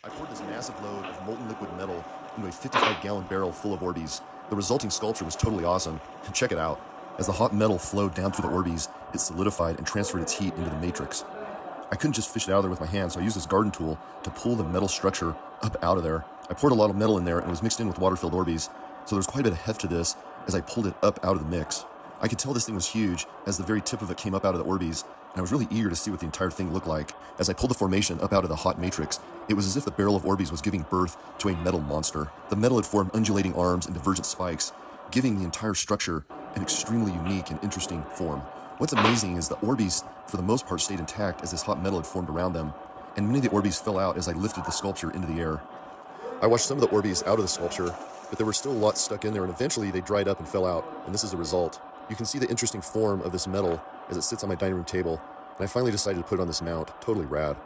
I poured this massive load of molten liquid metal into a 55-gallon barrel full of Orbeez. The resulting sculpture was totally awesome. And check it out. As the hot metal flowed down through the Orbeez, it solidified and transferred its heat into the matrix. I couldn't just fish it out of there with my hands, so I used this garden tool to pull the metal structure up out of there. I poured a lot of metal in there and it was mixed in with water-filled Orbeez, so there was quite a bit of heft to this as I pulled it up out of the mix. I could tell this thing was huge as the very tip of it came up out of the Orbeez, and I was really eager to see what the entire thing looked like. As I pulled the formation up out of the hot matrix, it was as if the barrel of Orbeez was giving birth to a metal monster. The metal had formed undulating arms and divergent spikes, giving the entire structure an extremely unique and interesting form. What's amazing is the Orbeez, for the most part, stayed intact as this hot metal had formed around them, and many of the Orbeez fell out as I lifted the sculpture into the air. I washed some of the Orbeez out of the sculpture, but there were still a lot stuck in there, and eventually they dried up and fell out, and this is the result. You can see the interesting form of this metal as it sits on my dining room table, and I finally decided to put it on this mount. Totally rad.